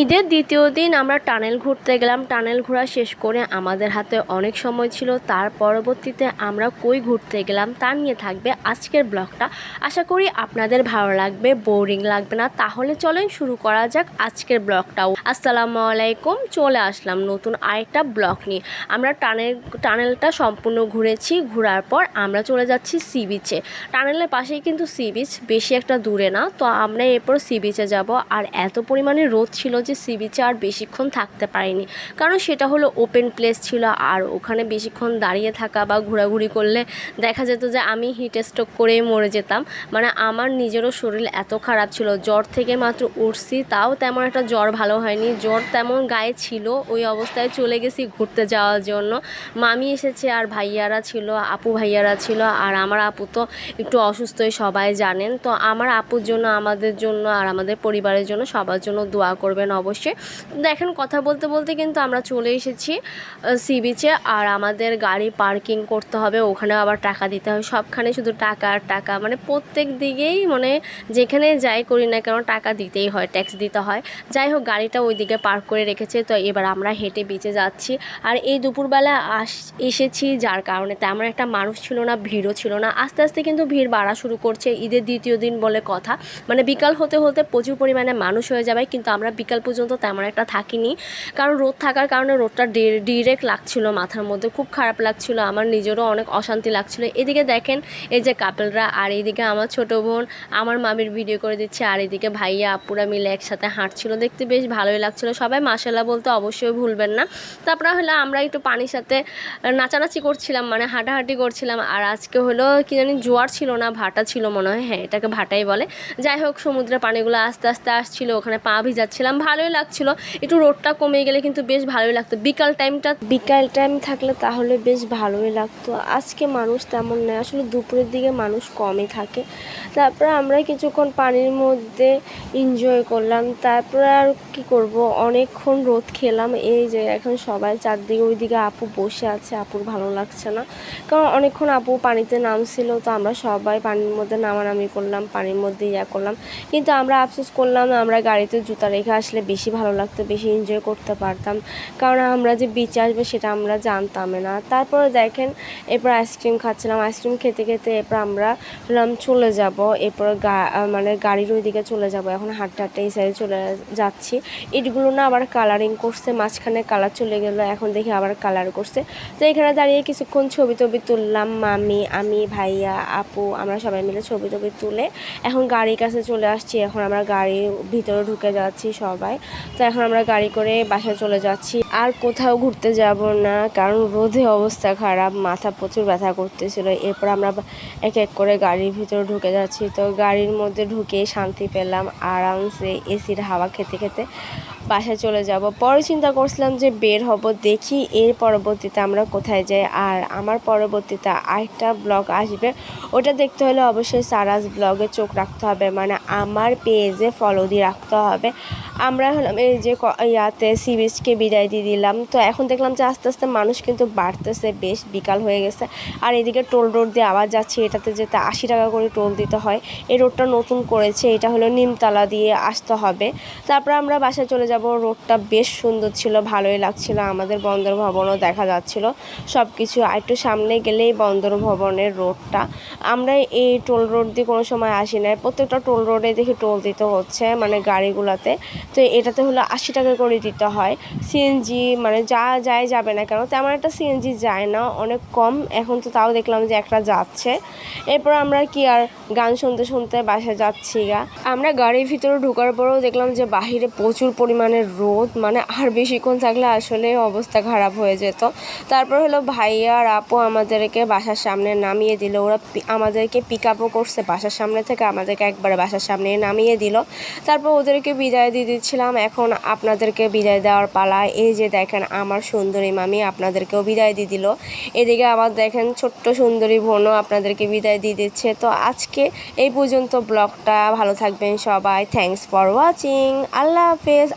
ঈদের দ্বিতীয় দিন আমরা টানেল ঘুরতে গেলাম। টানেল ঘোরা শেষ করে আমাদের হাতে অনেক সময় ছিল। তার পরবর্তীতে আমরা কই ঘুরতে গেলাম তা নিয়ে থাকবে আজকের ব্লগটা। আশা করি আপনাদের ভালো লাগবে, বোরিং লাগবে না। তাহলে চলেন শুরু করা যাক আজকের ব্লগটাও। আসসালামু আলাইকুম, চলে আসলাম নতুন আরেকটা ব্লগ নিয়ে। আমরা টানেলটা সম্পূর্ণ ঘুরেছি। ঘোরার পর আমরা চলে যাচ্ছি সি বিচে। টানেলের পাশেই কিন্তু সি বিচ, বেশি একটা দূরে না। তো আমরা এরপর সি বিচে যাব। আর এত পরিমাণে রোদ ছিল যে সি বিচে আর বেশিক্ষণ থাকতে পারিনি, কারণ সেটা হলো ওপেন প্লেস ছিল। আর ওখানে বেশিক্ষণ দাঁড়িয়ে থাকা বা ঘোরাঘুরি করলে দেখা যেত যে আমি হিট স্ট্রোক করেই মরে যেতাম। মানে আমার নিজেরও শরীর এত খারাপ ছিল, জ্বর থেকে মাত্র উঠছি, তাও তেমন একটা জ্বর ভালো হয়নি, জ্বর তেমন গায়ে ছিল। ওই অবস্থায় চলে গেছি ঘুরতে যাওয়ার জন্য। মামি এসেছে আর ভাইয়ারা ছিল, আপু ভাইয়ারা ছিল। আর আমার আপু তো একটু অসুস্থই, সবাই জানেন। তো আমার আপুর জন্য, আমাদের জন্য আর আমাদের পরিবারের জন্য সবার জন্য দোয়া করবেন অবশ্যই। দেখেন, কথা বলতে বলতে কিন্তু আমরা চলে এসেছি সি বিচে। আর আমাদের গাড়ি পার্কিং করতে হবে, ওখানে আবার টাকা দিতে হবে। সবখানে শুধু টাকা আর টাকা, মানে প্রত্যেক দিকেই, মানে যেখানে যাই করি না কেন টাকা দিতেই হয়, ট্যাক্স দিতে হয়। যাই হোক, গাড়িটা ওই দিকে পার্ক করে রেখেছে। তো এবার আমরা হেঁটে বিচে যাচ্ছি। আর এই দুপুরবেলা এসেছি, যার কারণে তেমন একটা মানুষ ছিল না, ভিড়ও ছিল না। আস্তে আস্তে কিন্তু ভিড় বাড়া শুরু করছে, ঈদের দ্বিতীয় দিন বলে কথা। মানে বিকাল হতে হতে প্রচুর পরিমাণে মানুষ হয়ে যাবে। কিন্তু আমরা বিকাল পর্যন্ত তেমন একটা থাকিনি, কারণ রোদ থাকার কারণে রোদটা ডিরেক্ট লাগছিল মাথার মধ্যে, খুব খারাপ লাগছিল। আমার নিজেরও অনেক অশান্তি লাগছিল। এদিকে দেখেন, এই যে কাপলরা, আর এইদিকে আমার ছোট বোন আমার মামির ভিডিও করে দিচ্ছে, আর এদিকে ভাইয়া আপুরা মিলে একসাথে হাঁটছিল, দেখতে বেশ ভালোই লাগছিল। সবাই মাশাআল্লাহ বলতে অবশ্যই ভুলবেন না। তারপরে হলো আমরা একটু পানির সাথে নাচানাচি করছিলাম, মানে হাঁটাহাঁটি করছিলাম। আর আজকে হলো কি জানি, জোয়ার ছিল না, ভাটা ছিল মনে হয়, হ্যাঁ এটাকে ভাটাই বলে। যাই হোক, সমুদ্রের পানিগুলো আস্তে আস্তে আসছিল, ওখানে পা ভিজাচ্ছিলাম, ভালোই লাগছিল। একটু রোদটা কমে গেলে কিন্তু বেশ ভালোই লাগতো। বিকাল টাইম থাকলে তাহলে বেশ ভালোই লাগতো। আজকে মানুষ তেমন নেই, আসলে দুপুরের দিকে মানুষ কমই থাকে। তারপরে আমরা কিছুক্ষণ পানির মধ্যে এনজয় করলাম। তারপরে আর কি করব, অনেকক্ষণ রোদ খেলাম। এই যে এখন সবাই চারদিকে, ওইদিকে আপু বসে আছে, আপুর ভালো লাগছে না, কারণ অনেকক্ষণ আপু পানিতে নামছিল। তো আমরা সবাই পানির মধ্যে নামানামি করলাম, পানির মধ্যে করলাম। কিন্তু আমরা আফসোস করলাম, আমরা গাড়িতে জুতা রেখে আসলে বেশি ভালো লাগতো, বেশি এনজয় করতে পারতাম, কারণ আমরা যে বিচে আসবো সেটা আমরা জানতাম না। তারপরে দেখেন, এরপর আইসক্রিম খাচ্ছিলাম। আইসক্রিম খেতে খেতে এরপর আমরা চলে যাব, এরপর মানে গাড়ির ওইদিকে চলে যাব। এখন হাঁটতে হাঁটতে এই সাইডে চলে যাচ্ছি। ইটগুলো না আবার কালারিং করছে, মাঝখানে কালার চলে গেলো, এখন দেখি আবার কালার করছে। তো এখানে দাঁড়িয়ে কিছুক্ষণ ছবি টবি তুললাম, মামি, আমি, ভাইয়া, আপু, আমরা সবাই মিলে ছবি টবি তুলে এখন গাড়ির কাছে চলে আসছি। এখন আমরা গাড়ির ভিতরে ঢুকে যাচ্ছি সবাই। তো এখন আমরা গাড়ি করে বাসায় চলে যাচ্ছি, আর কোথাও ঘুরতে যাব না, কারণ রোদে অবস্থা খারাপ, মাথা প্রচুর ব্যথা করতেছিল। এরপর আমরা এক এক করে গাড়ির ভিতরে ঢুকে যাচ্ছি। তো গাড়ির মধ্যে ঢুকে শান্তি পেলাম, আরামসে এসির হাওয়া খেতে খেতে বাসায় চলে যাব। পরে চিন্তা করছিলাম যে বের হব, দেখি এর পরবর্তীতে আমরা কোথায় যাই। আর আমার পরবর্তীতে আরেকটা ব্লগ আসবে, ওটা দেখতে হলে অবশ্যই সারাস ব্লগে চোখ রাখতে হবে, মানে আমার পেজে ফলো দিয়ে রাখতে হবে। আমরা হলাম এই যে সি বিচকে বিদায় দিয়ে দিলাম। তো এখন দেখলাম যে আস্তে আস্তে মানুষ কিন্তু বাড়তেছে, বেশ বিকাল হয়ে গেছে। আর এদিকে টোল রোড দিয়ে আবার যাচ্ছি, এটাতে যেতে 80 টাকা করে টোল দিতে হয়। এই রোডটা নতুন করেছে, এটা হলো নিমতলা দিয়ে আসতে হবে। তারপর আমরা বাসায় চলে যাব। রোডটা বেশ সুন্দর ছিল, ভালোই লাগছিল, আমাদের বন্দর ভবনও দেখা যাচ্ছিল, সব কিছু। আর একটু সামনে গেলেই বন্দর ভবনের রোডটা। আমরা এই টোল রোড দিয়ে কোনো সময় আসি না, প্রত্যেকটা টোল রোডে দেখি টোল দিতে হচ্ছে, মানে গাড়িগুলোতে। তো এটাতে হলো 80 টাকা করে দিতে হয়। সিএনজি মানে যাবে না কেন, তেমন একটা সিএনজি যায় না, অনেক কম। এখন তো তাও দেখলাম যে একটা যাচ্ছে। এরপর আমরা কি আর গান শুনতে শুনতে বাসায় যাচ্ছি গা। আমরা গাড়ির ভিতরে ঢোকার পরেও দেখলাম যে বাহিরে প্রচুর পরিমাণে রোদ, মানে আর বেশিক্ষণ থাকলে আসলে অবস্থা খারাপ হয়ে যেত। তারপর হলো ভাইয়া আর আপু আমাদেরকে বাসার সামনে নামিয়ে দিল। ওরা আমাদেরকে পিক আপও করছে বাসার সামনে থেকে, আমাদেরকে একবারে বাসার সামনে নামিয়ে দিল। তারপর ওদেরকে বিদায় দিয়ে দিচ্ছিলাম। এখন আপনাদেরকে বিদায় দেওয়ার পালা। এই যে দেখেন, আমার সুন্দরী মামি আপনাদেরকেও বিদায় দিয়ে দিল। এদিকে আবার দেখেন, ছোট্ট সুন্দরী বোনও আপনাদেরকে বিদায় দিয়ে দিচ্ছে। তো আজকে এই পর্যন্ত ব্লগটা। ভালো থাকবেন সবাই, থ্যাঙ্কস ফর ওয়াচিং, আল্লাহ হাফেজ।